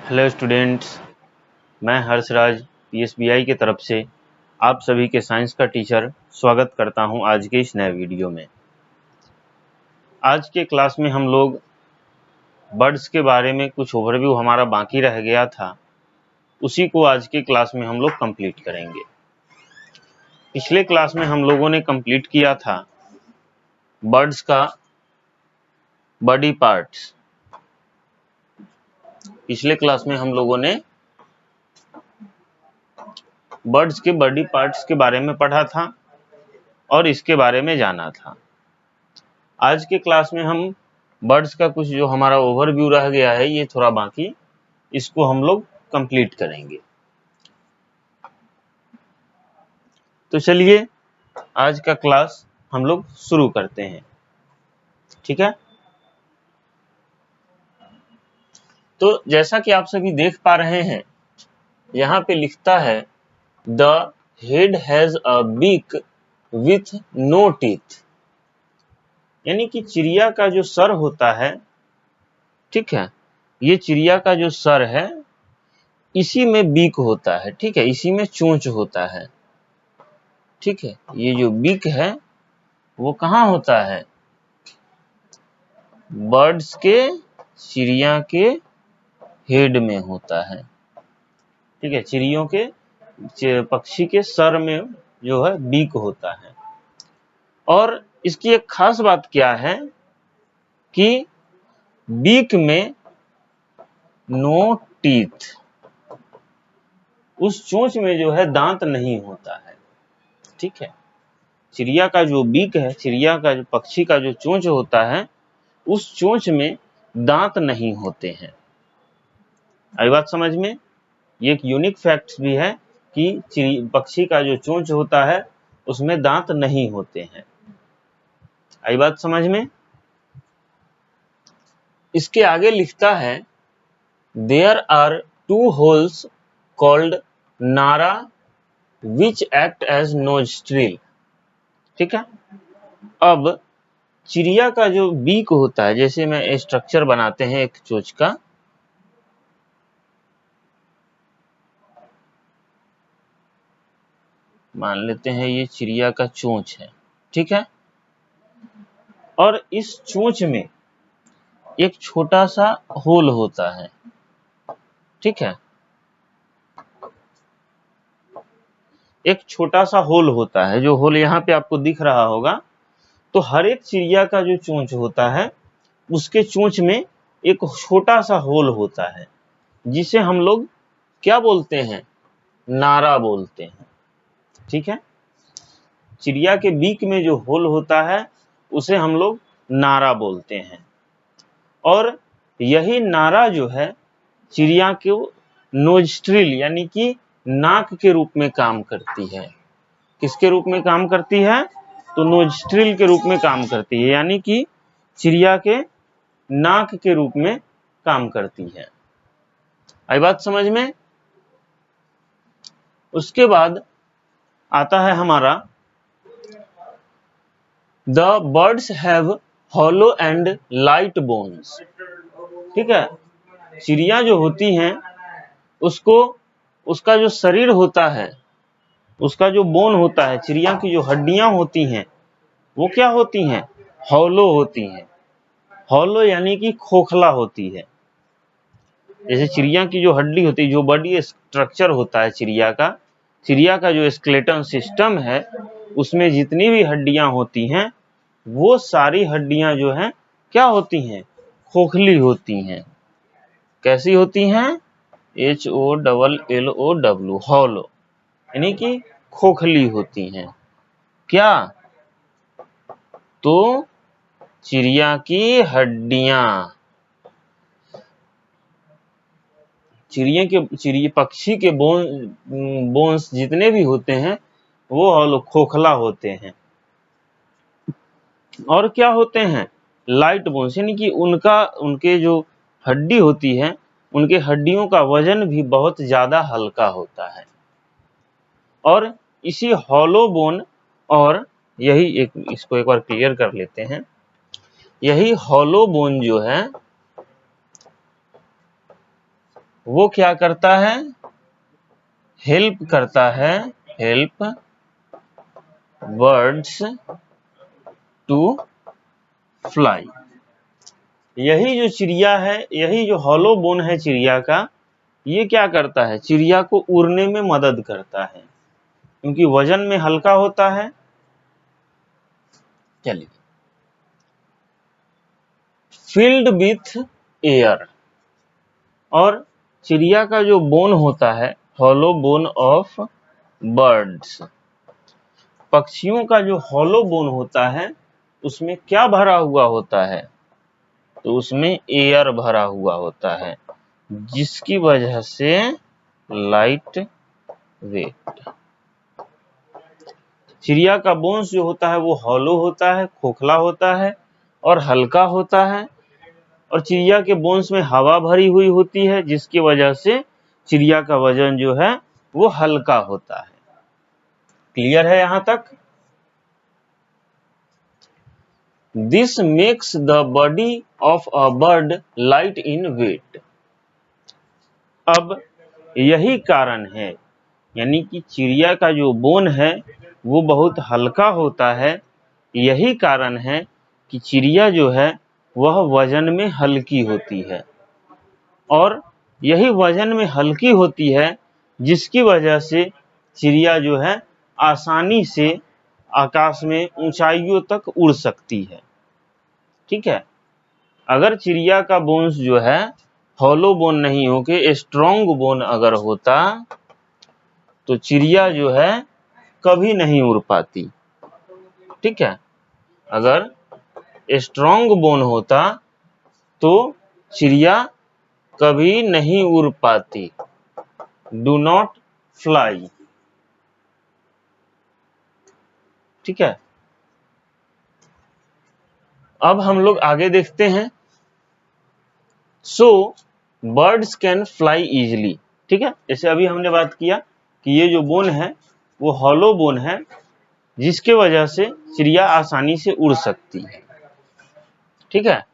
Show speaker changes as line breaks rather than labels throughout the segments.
Hello students, मैं हर्षराज पीएसबीआई की तरफ से आप सभी के साइंस का टीचर स्वागत करता हूं आज के इस नए वीडियो में। आज के क्लास में हम लोग बर्ड्स के बारे में कुछ ओवरव्यू हमारा बाकी रह गया था, उसी को आज के क्लास में हम लोग कंप्लीट करेंगे। पिछले क्लास में हम लोगों ने कंप्लीट किया था बर्ड्स का बॉडी पार्ट्स। पिछले क्लास में हम लोगों ने बर्ड्स के बॉडी पार्ट्स के बारे में पढ़ा था और इसके बारे में जाना था। आज के क्लास में हम बर्ड्स का कुछ जो हमारा ओवरव्यू रह गया है, ये थोड़ा बाकी, इसको हम लोग कंप्लीट करेंगे। तो चलिए आज का क्लास हम लोग शुरू करते हैं, ठीक है। तो जैसा कि आप सभी देख पा रहे हैं, यहाँ पे लिखता है the head has a beak with no teeth, यानी कि चिड़िया का जो सर होता है, ठीक है, ये चिड़िया का जो सर है इसी में बीक होता है, ठीक है, इसी में चोंच होता है, ठीक है। ये जो बीक है वो कहाँ होता है? बर्ड्स के, चिड़िया के हेड में होता है, ठीक है, चिड़ियों के, पक्षी के सर में जो है बीक होता है। और इसकी एक खास बात क्या है कि बीक में नो टीथ, उस चोंच में जो है दांत नहीं होता है, ठीक है। चिड़िया का जो बीक है, चिड़िया का जो पक्षी का जो चोंच होता है, उस चोंच में दांत नहीं होते हैं। आई बात समझ में? ये एक यूनिक फैक्ट भी है कि पक्षी का जो चोंच होता है उसमें दांत नहीं होते हैं। आई बात समझ में? इसके आगे लिखता है there are two holes called nares which act as nostril, ठीक है। अब चिड़िया का जो बीक होता है, जैसे मैं स्ट्रक्चर बनाते हैं एक चोंच का, मान लेते हैं ये चिड़िया का चोंच है, ठीक है। और इस चोंच में एक छोटा सा होल होता है, ठीक है, एक छोटा सा होल होता है, जो होल यहाँ पे आपको दिख रहा होगा। तो हर एक चिड़िया का जो चोंच होता है उसके चोंच में एक छोटा सा होल होता है, जिसे हम लोग क्या बोलते हैं? नारा बोलते हैं, ठीक है। चिड़िया के बीक में जो होल होता है उसे हम लोग नारा बोलते हैं। और यही नारा जो है चिड़िया के नोस्ट्रिल यानी कि नाक के रूप में काम करती है। किसके रूप में काम करती है? तो नोस्ट्रिल के रूप में काम करती है, यानी कि चिड़िया के नाक के रूप में काम करती है। आई बात समझ में? उसके बाद आता है हमारा the birds have hollow and light bones, ठीक है। चिड़िया जो होती हैं उसको, उसका जो शरीर होता है, उसका जो बोन होता है, चिड़िया की जो हड्डियां होती हैं वो क्या होती हैं? हॉलो होती हैं। हॉलो यानी कि खोखला होती है। जैसे चिड़िया की जो हड्डी होती है, जो बॉडी स्ट्रक्चर होता है चिड़िया का जो स्केलेटन सिस्टम है, उसमें जितनी भी हड्डियां होती हैं वो सारी हड्डियां जो हैं क्या होती हैं? खोखली होती हैं। कैसी होती हैं? HOLLOW, हॉलो, यानी कि खोखली होती हैं। क्या? तो चिड़िया की हड्डियां, चिड़िया पक्षी के बोन्स जितने भी होते हैं वो हॉलो, खोखला होते हैं। और क्या होते हैं? लाइट बोन्स, यानी कि उनके जो हड्डी होती है, उनके हड्डियों का वजन भी बहुत ज्यादा हल्का होता है। और इसी हॉलो बोन, और यही इसको एक बार क्लियर कर लेते हैं, यही हॉलो बोन जो है वो क्या करता है, हेल्प करता है, हेल्प बर्ड्स टू फ्लाई। यही जो चिड़िया है, यही जो हॉलो बोन है चिड़िया का, ये क्या करता है, चिड़िया को उड़ने में मदद करता है, क्योंकि वजन में हल्का होता है। चलिए, फिल्ड विथ एयर, और चिड़िया का जो बोन होता है, हॉलो बोन ऑफ बर्ड्स, पक्षियों का जो हॉलो बोन होता है उसमें क्या भरा हुआ होता है, तो उसमें एयर भरा हुआ होता है, जिसकी वजह से लाइट वेट। चिड़िया का बोन्स जो होता है वो हॉलो होता है, खोखला होता है और हल्का होता है, और चिड़िया के बोन्स में हवा भरी हुई होती है, जिसकी वजह से चिड़िया का वजन जो है वो हल्का होता है। क्लियर है यहां तक? This makes the body of a bird light in weight. अब यही कारण है, यानी कि चिड़िया का जो बोन है वो बहुत हल्का होता है, यही कारण है कि चिड़िया जो है वह वजन में हल्की होती है, और यही वजन में हल्की होती है जिसकी वजह से चिड़िया जो है आसानी से आकाश में ऊंचाइयों तक उड़ सकती है। ठीक है, अगर चिड़िया का बोन्स जो है हॉलो बोन नहीं होके स्ट्रॉन्ग बोन अगर होता तो चिड़िया जो है कभी नहीं उड़ पाती। ठीक है, अगर स्ट्रॉन्ग बोन होता तो चिड़िया कभी नहीं उड़ पाती। Do not fly. ठीक है, अब हम लोग आगे देखते हैं। सो बर्ड्स कैन फ्लाई इजिली। ठीक है, जैसे अभी हमने बात किया कि ये जो बोन है वो हॉलो बोन है, जिसके वजह से चिड़िया आसानी से उड़ सकती है। ठीक है,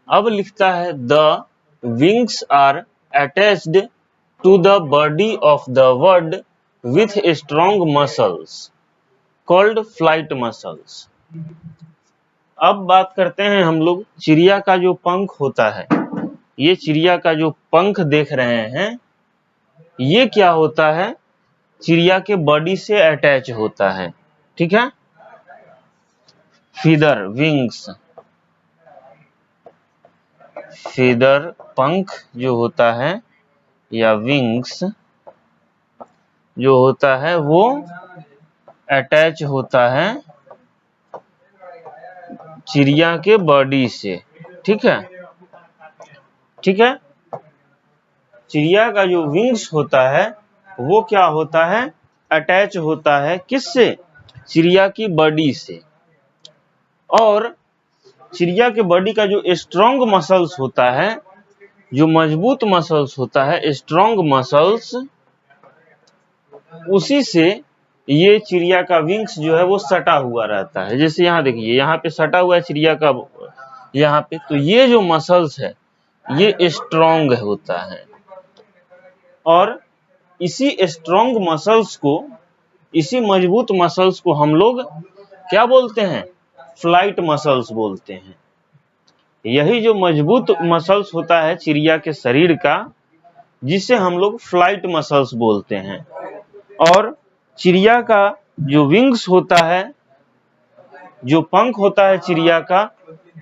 अब लिखता है the wings are attached to the body of the bird with strong muscles called flight muscles. अब बात करते हैं हम लोग चिड़िया का जो पंख होता है, ये चिड़िया का जो पंख देख रहे हैं ये क्या होता है, चिड़िया के बॉडी से अटैच होता है। ठीक है, फीदर विंग्स, फीदर पंख जो होता है या विंग्स जो होता है वो अटैच होता है चिड़िया के बॉडी से। ठीक है, ठीक है, चिड़िया का जो विंग्स होता है वो क्या होता है, अटैच होता है किससे, चिड़िया की बॉडी से। और चिड़िया के बॉडी का जो स्ट्रॉन्ग मसल्स होता है, जो मजबूत मसल्स होता है, स्ट्रॉन्ग मसल्स, उसी से ये चिड़िया का विंग्स जो है वो सटा हुआ रहता है। जैसे यहाँ देखिए, यहाँ पे सटा हुआ है चिड़िया का, यहाँ पे, तो ये जो मसल्स है ये स्ट्रॉन्ग होता है, और इसी स्ट्रॉन्ग मसल्स को, इसी मजबूत मसल्स को हम लोग क्या बोलते हैं, फ्लाइट मसल्स बोलते हैं। यही जो मजबूत मसल्स होता है चिड़िया के शरीर का, जिसे हम लोग फ्लाइट मसल्स बोलते हैं। और चिड़िया का जो विंग्स होता है, जो पंख होता है चिड़िया का,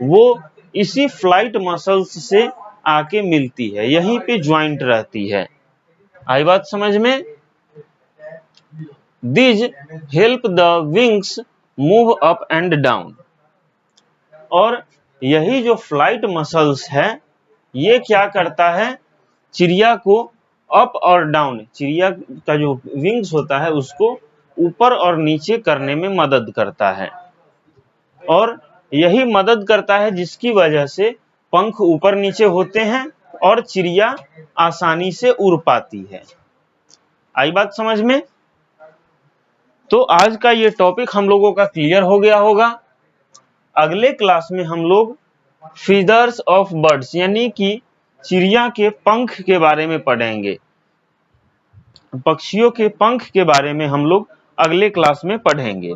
वो इसी फ्लाइट मसल्स से आके मिलती है, यहीं पे ज्वाइंट रहती है। आई बात समझ में? These help the wings move up and down। और यही जो फ्लाइट मसल्स है ये क्या करता है, चिड़िया को अप और डाउन, चिड़िया का जो विंग्स होता है उसको ऊपर और नीचे करने में मदद करता है, और यही मदद करता है जिसकी वजह से पंख ऊपर नीचे होते हैं और चिड़िया आसानी से उड़ पाती है। आई बात समझ में? तो आज का ये टॉपिक हम लोगों का क्लियर हो गया होगा। अगले क्लास में हम लोग फीदर्स ऑफ बर्ड्स, यानी कि चिड़िया के पंख के बारे में पढ़ेंगे। पक्षियों के पंख के बारे में हम लोग अगले क्लास में पढ़ेंगे।